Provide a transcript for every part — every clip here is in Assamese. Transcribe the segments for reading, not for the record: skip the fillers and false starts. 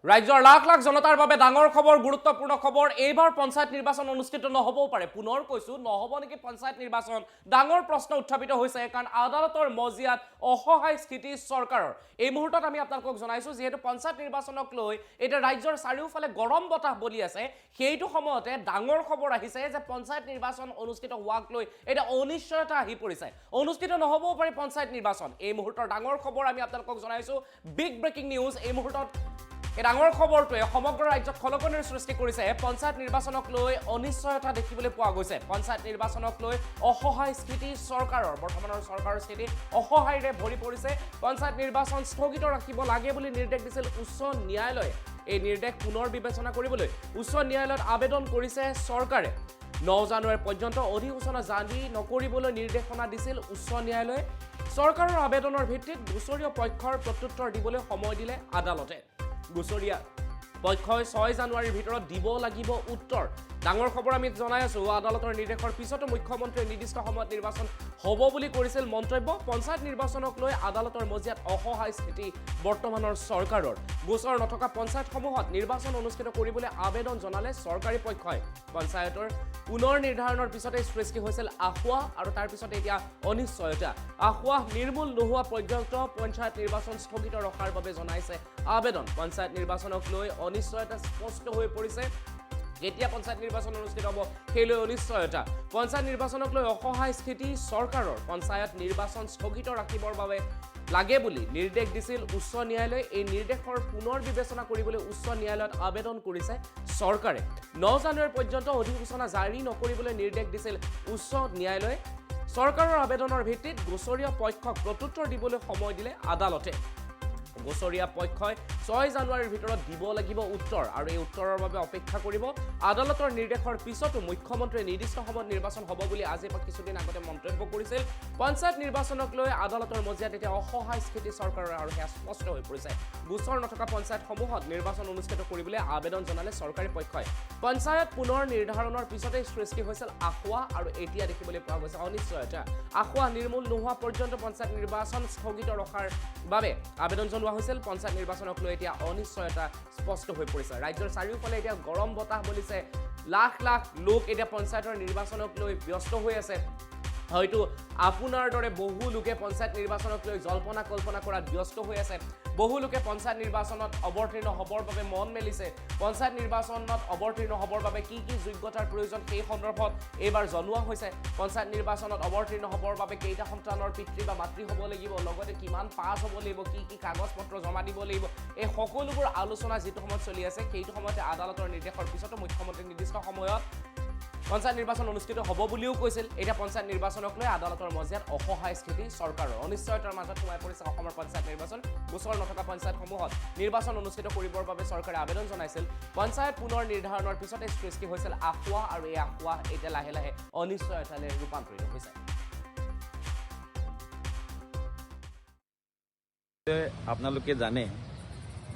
ৰাজ্যৰ লাখ লাখ জনতাৰ বাবে ডাঙৰ খবৰ গুৰুত্বপূৰ্ণ খবৰ এইবাৰ পঞ্চায়ত নিৰ্বাচন অনুষ্ঠিত নহবও পাৰে পুনৰ কৈছো নহব নেকি পঞ্চায়ত নিৰ্বাচন ডাঙৰ প্ৰশ্ন উত্থাপিত হৈছে কাৰণ আদালতৰ মজিয়াত অসহায় স্থিতি চৰকাৰৰ এই মুহূৰ্তত আমি আপোনালোকক জনাইছো যেহেতু পঞ্চায়ত নিৰ্বাচনক লৈ এটা ৰাজ্যৰ চাৰিওফালে গৰম বতাহ বলি আছে সেইটো সময়তে ডাঙৰ খবৰ আহিছে যে পঞ্চায়ত নিৰ্বাচন অনুষ্ঠিত হোৱাক লৈ এটা অনিশ্চয়তা আহি পৰিছে অনুষ্ঠিত নহবও পাৰে পঞ্চায়ত নিৰ্বাচন এই মুহূৰ্তৰ ডাঙৰ খবৰ আমি আপোনালোকক জনাইছো বিগ ব্ৰেকিং নিউজ এই মুহূৰ্তত এই ডাঙৰ খবৰটোৱে সমগ্ৰ ৰাজ্যত খলকনিৰ সৃষ্টি কৰিছে পঞ্চায়ত নিৰ্বাচনক লৈ অনিশ্চয়তা দেখিবলৈ পোৱা গৈছে পঞ্চায়ত নিৰ্বাচনক লৈ অসহায় স্থিতি চৰকাৰৰ বৰ্তমানৰ চৰকাৰৰ স্থিতি অসহায়ৰে ভৰি পৰিছে পঞ্চায়ত নিৰ্বাচন স্থগিত ৰাখিব লাগে বুলি নিৰ্দেশ দিছিল উচ্চ ন্যায়ালয়ে এই নিৰ্দেশ পুনৰ বিবেচনা কৰিবলৈ উচ্চ ন্যায়ালয়ত আবেদন কৰিছে চৰকাৰে 9 জানুৱাৰী পৰ্যন্ত অধিসূচনা জাৰি নকৰিবলৈ নিৰ্দেশনা দিছিল উচ্চ ন্যায়ালয়ে চৰকাৰৰ আবেদনৰ ভিত্তিত গোচৰীয় পক্ষৰ প্ৰত্যুত্তৰ দিবলৈ সময় দিলে আদালতে গোচৰীয়া পক্ষই 6 জানুৱাৰীৰ ভিতৰত দিব লাগিব উত্তৰ ডাঙৰ খবৰ আমি জনাই আছো আদালতৰ নিৰ্দেশৰ পিছতো মুখ্যমন্ত্ৰীয়ে নিৰ্দিষ্ট সময়ত নিৰ্বাচন হ'ব বুলি কৰিছিল মন্তব্য পঞ্চায়ত নিৰ্বাচনক লৈ আদালতৰ মজিয়াত অসহায় স্থিতি বৰ্তমানৰ চৰকাৰৰ গোচৰ নথকা পঞ্চায়তসমূহত নিৰ্বাচন অনুষ্ঠিত কৰিবলৈ আবেদন জনালে চৰকাৰী পক্ষই পঞ্চায়তৰ পুনৰ নিৰ্ধাৰণৰ পিছতে সৃষ্টি হৈছিল আখুৱা আৰু তাৰ পিছতে এতিয়া অনিশ্চয়তা আখুৱা নিৰ্মূল নোহোৱা পৰ্যন্ত পঞ্চায়ত নিৰ্বাচন স্থগিত ৰখাৰ বাবে জনাইছে আবেদন পঞ্চায়ত নিৰ্বাচনক লৈ অনিশ্চয়তা স্পষ্ট হৈ পৰিছে কেতিয়া পঞ্চায়ত নিৰ্বাচন অনুষ্ঠিত হ'ব সেইলৈ অনিশ্চয়তা পঞ্চায়ত নিৰ্বাচনক লৈ অসহায় স্থিতি চৰকাৰৰ পঞ্চায়ত নিৰ্বাচন স্থগিত ৰাখিবৰ বাবে লাগে বুলি নিৰ্দেশ দিছিল উচ্চ ন্যায়ালয়ে এই নিৰ্দেশৰ পুনৰ বিবেচনা কৰিবলৈ উচ্চ ন্যায়ালয়ত আবেদন কৰিছে চৰকাৰে 9 জানুৱাৰী পৰ্যন্ত অধিসূচনা জাৰি নকৰিবলৈ নিৰ্দেশ দিছিল উচ্চ ন্যায়ালয়ে চৰকাৰৰ আবেদনৰ ভিত্তিত গোচৰীয় পক্ষক প্ৰত্যুত্তৰ দিবলৈ সময় দিলে আদালতে গোচৰীয়া পক্ষই 6 জানুৱাৰীৰ ভিতৰত দিব লাগিব উত্তৰ আৰু এই উত্তৰৰ বাবে অপেক্ষা কৰিব আদালতৰ নিৰ্দেশৰ পিছতো মুখ্যমন্ত্ৰীয়ে নিৰ্দিষ্ট সময়ত নিৰ্বাচন হ'ব বুলি আজি কিছুদিন আগতে মন্তব্য কৰিছিল পঞ্চায়ত নিৰ্বাচনক লৈ আদালতৰ মজিয়াত এতিয়া অসহায় স্থিতি চৰকাৰৰ আৰু সেয়া স্পষ্ট হৈ পৰিছে গোচৰ নথকা পঞ্চায়তসমূহত নিৰ্বাচন অনুষ্ঠিত কৰিবলৈ আবেদন জনালে চৰকাৰী পক্ষই পঞ্চায়ত পুনৰ নিৰ্ধাৰণৰ পিছতে সৃষ্টি হৈছিল আখুৱা আৰু এতিয়া দেখিবলৈ পোৱা গৈছে অনিশ্চয়তা আখুৱা নিৰ্মূল নোহোৱা পৰ্যন্ত পঞ্চায়ত নিৰ্বাচন স্থগিত ৰখাৰ বাবে আবেদন জনোৱা হৈছিল পঞ্চায়ত নিৰ্বাচনক লৈ এতিয়া অনিশ্চয়তা স্পষ্ট হৈ পৰিছে ৰাজ্যৰ চাৰিওফালে এতিয়া গৰম বতাহ বলিছে লাখ লাখ লোক এতিয়া পঞ্চায়তৰ নিৰ্বাচনক লৈ ব্যস্ত হৈ আছে হয়তো আপোনাৰ দৰে বহু লোকে পঞ্চায়ত নিৰ্বাচনক লৈ জল্পনা কল্পনা কৰাত ব্যস্ত হৈ আছে বহু লোকে পঞ্চায়ত নিৰ্বাচনত অৱতীৰ্ণ হ'বৰ বাবে মন মেলিছে পঞ্চায়ত নিৰ্বাচনত অৱতীৰ্ণ হ'বৰ বাবে কি কি যোগ্যতাৰ প্ৰয়োজন সেই সন্দৰ্ভত এইবাৰ জনোৱা হৈছে পঞ্চায়ত নিৰ্বাচনত অৱতীৰ্ণ হ'বৰ বাবে কেইটা সন্তানৰ পিতৃ বা মাতৃ হ'ব লাগিব লগতে কিমান পাছ হ'ব লাগিব কি কি কাগজ পত্ৰ জমা দিব লাগিব এই সকলোবোৰ আলোচনা যিটো সময়ত চলি আছে সেইটো সময়তে আদালতৰ নিৰ্দেশৰ পিছতো মুখ্যমন্ত্ৰী নিৰ্দিষ্ট সময়ত পঞ্চায়ত নিৰ্বাচন অনুষ্ঠিত হ'ব বুলিও কৈছিল এটা পঞ্চায়ত নিৰ্বাচনক লৈ আদালতৰ মজিয়াত অসহায় স্থিতি চৰকাৰৰ অনিশ্চয়তাৰ মাজত সোমাই পৰিছে অসমৰ পঞ্চায়ত নিৰ্বাচন গোচৰ নথকা পঞ্চায়তসমূহত নিৰ্বাচন অনুষ্ঠিত কৰিবৰ বাবে চৰকাৰে আবেদন জনাইছিল পঞ্চায়ত পুনৰ নিৰ্ধাৰণৰ পিছতে সৃষ্টি হৈছিল আখুৱা আৰু এই আখুৱা এতিয়া লাহে লাহে অনিশ্চয়তালৈ ৰূপান্তৰিত হৈছে আপোনালোকে জানে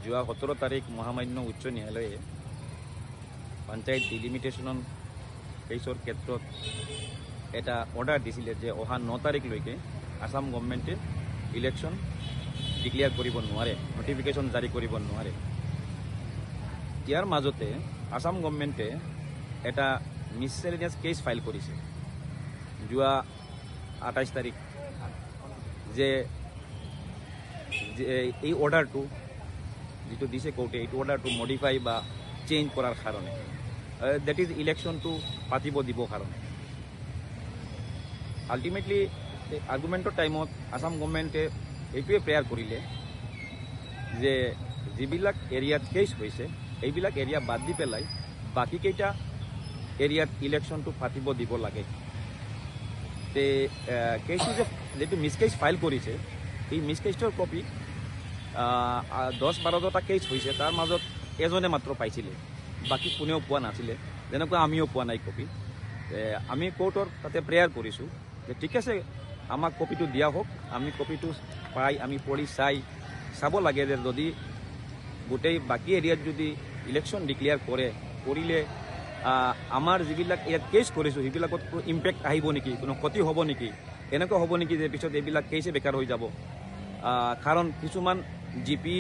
যোৱা 17 তাৰিখ মহামান্য উচ্চ ন্যায়ালয়ে পঞ্চায়ত ডিলিমিটেশ্যন কেছৰ ক্ষেত্ৰত এটা অৰ্ডাৰ দিছিলে যে অহা 9 তাৰিখলৈকে আসাম গভৰ্ণমেণ্টে ইলেকশ্যন ডিক্লেয়াৰ কৰিব নোৱাৰে নটিফিকেশ্যন জাৰি কৰিব নোৱাৰে ইয়াৰ মাজতে আসাম গভৰ্ণমেণ্টে এটা মিছচেলেনিয়াছ কেছ ফাইল কৰিছে যোৱা 28 তাৰিখ যে এই অৰ্ডাৰটো যিটো দিছে কোৰ্টে এইটো অৰ্ডাৰটো মডিফাই বা চেঞ্জ কৰাৰ কাৰণে that is election to পাতিব দিব কাৰণে আলটিমেটলি আৰ্গুমেণ্টৰ টাইমত আসাম গভৰ্ণমেণ্টে এইটোৱে প্ৰেয়াৰ কৰিলে যে যিবিলাক এৰিয়াত কেছ হৈছে এইবিলাক এৰিয়া বাদ দি পেলাই বাকীকেইটা এৰিয়াত ইলেকশ্যনটো পাতিব দিব লাগে তে কেছটো যিটো মিছ কেছ ফাইল কৰিছে এই মিছ কেছটোৰ কপি 10-12টা কেছ হৈছে তাৰ মাজত এজনে মাত্ৰ পাইছিলে বাকী কোনেও পোৱা নাছিলে যেনেকৈ আমিও পোৱা নাই কপি আমি কোৰ্টৰ তাতে প্ৰেয়াৰ কৰিছোঁ যে ঠিক আছে আমাক কপিটো দিয়া হওক আমি কপিটো পাই আমি পঢ়ি চাব লাগে যে যদি গোটেই বাকী এৰিয়াত যদি ইলেকশ্যন ডিক্লেয়াৰ কৰিলে আমাৰ যিবিলাক ইয়াত কেছ কৰিছোঁ সেইবিলাকত ইম্পেক্ট আহিব নেকি কোনো ক্ষতি হ'ব নেকি এনেকুৱা হ'ব নেকি যে পিছত এইবিলাক কেছে বেকাৰ হৈ যাব কাৰণ কিছুমান জিপি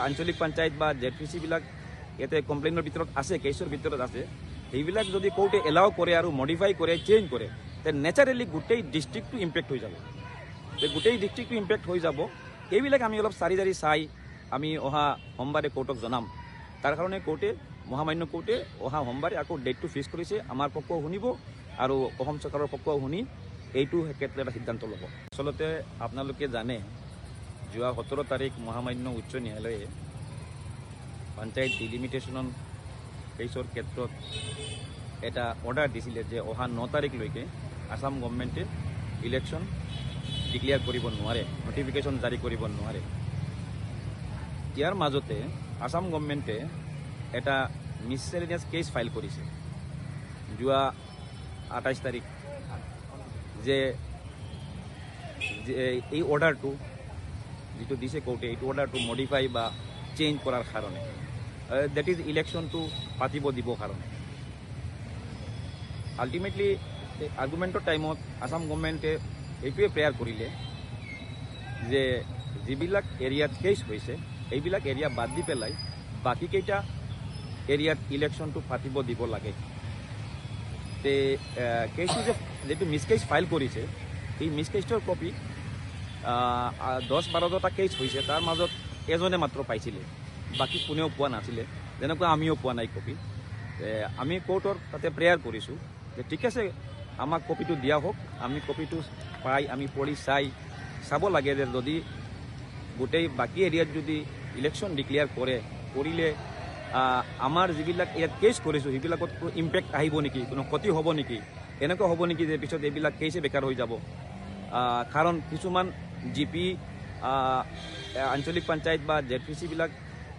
আঞ্চলিক পঞ্চায়ত বা ZPC-বিলাক ইয়াতে কমপ্লেইনৰ ভিতৰত আছে, কেছৰ ভিতৰত আছে, সেইবিলাক যদি কোৰ্টে এলাও কৰে আৰু মডিফাই কৰে, চেঞ্জ কৰে, তে নেচাৰেলি গোটেই ডিষ্ট্ৰিক্টটো ইম্পেক্ট হৈ যাব। গোটেই ডিষ্ট্ৰিক্টটো ইম্পেক্ট হৈ যাব। সেইবিলাক আমি অলপ চাৰি চাই আমি অহা সোমবাৰে কোৰ্টক জনাম। তাৰ কাৰণে কোৰ্টে, মহামান্য কোৰ্টে অহা সোমবাৰে আকৌ ডেটটো ফিক্স কৰিছে। আমাৰ পক্ষও শুনিব আৰু অসম চৰকাৰৰ পক্ষও শুনি এইটো ক্ষেত্ৰত এটা সিদ্ধান্ত ল'ব। আচলতে আপোনালোকে জানে, যোৱা 17 তাৰিখ মহামান্য উচ্চ ন্যায়ালয়ে পঞ্চায়ত ডিলিমিটেশ্যন কেছৰ ক্ষেত্ৰত এটা অৰ্ডাৰ দিছিলে যে অহা 9 তাৰিখলৈকে আসাম গভৰ্ণমেণ্টে ইলেকশ্যন ডিক্লেয়াৰ কৰিব নোৱাৰে, নটিফিকেশ্যন জাৰি কৰিব নোৱাৰে। ইয়াৰ মাজতে আসাম গভৰ্ণমেণ্টে এটা মিছচেলেনিয়াছ কেছ ফাইল কৰিছে যোৱা 28 তাৰিখ, যে এই অৰ্ডাৰটো যিটো দিছে কোৰ্টে, এইটো অৰ্ডাৰটো মডিফাই বা চেঞ্জ কৰাৰ কাৰণে, ডেট ইজ ইলেকশ্যনটো পাতিব দিবৰ কাৰণে। আল্টিমেটলি আৰ্গুমেণ্টৰ টাইমত আসাম গভৰ্ণমেণ্টে এইটোৱে প্ৰেয়াৰ কৰিলে যে যিবিলাক এৰিয়াত কেছ হৈছে এইবিলাক এৰিয়া বাদ দি পেলাই বাকীকেইটা এৰিয়াত ইলেকশ্যনটো পাতিব দিব লাগে। তে কেছটো যিটো মিছ কেছ ফাইল কৰিছে, এই মিছ কেছটোৰ কপি 10-12টা কেছ হৈছে, তাৰ মাজত এজনে মাত্ৰ পাইছিলে, বাকী কোনেও পোৱা নাছিলে, যেনেকুৱা আমিও পোৱা নাই কপি। আমি কোৰ্টৰ তাতে প্ৰেয়াৰ কৰিছোঁ যে ঠিক আছে, আমাক কপিটো দিয়া হওক, আমি কপিটো পাই আমি পঢ়ি চাব লাগে যে যদি গোটেই বাকী এৰিয়াত যদি ইলেকশ্যন ডিক্লেয়াৰ কৰিলে আমাৰ যিবিলাক ইয়াত কেছ কৰিছোঁ সেইবিলাকত ইম্পেক্ট আহিব নেকি, কোনো ক্ষতি হ'ব নেকি, এনেকুৱা হ'ব নেকি যে পিছত এইবিলাক কেছে বেকাৰ হৈ যাব। কাৰণ কিছুমান GP, আঞ্চলিক পঞ্চায়ত বা ZPC-বিলাক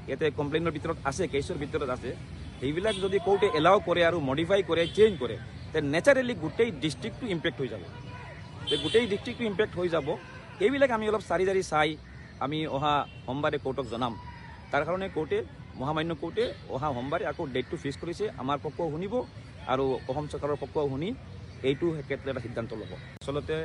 ইয়াতে কমপ্লেইনৰ ভিতৰত আছে, কেছৰ ভিতৰত আছে, সেইবিলাক যদি কোৰ্টে এলাও কৰে আৰু মডিফাই কৰে, চেঞ্জ কৰে, তে নেচাৰেলি গোটেই ডিষ্ট্ৰিক্টটো ইম্পেক্ট হৈ যাব। গোটেই ডিষ্ট্ৰিক্টটো ইম্পেক্ট হৈ যাব। সেইবিলাক আমি অলপ চাৰি চাই আমি অহা সোমবাৰে কোৰ্টক জনাম। তাৰ কাৰণে কোৰ্টে, মহামান্য কোৰ্টে অহা সোমবাৰে আকৌ ডেটটো ফিক্স কৰিছে। আমাৰ পক্ষও শুনিব আৰু অসম চৰকাৰৰ পক্ষও শুনি এইটো ক্ষেত্ৰত এটা সিদ্ধান্ত ল'ব। আচলতে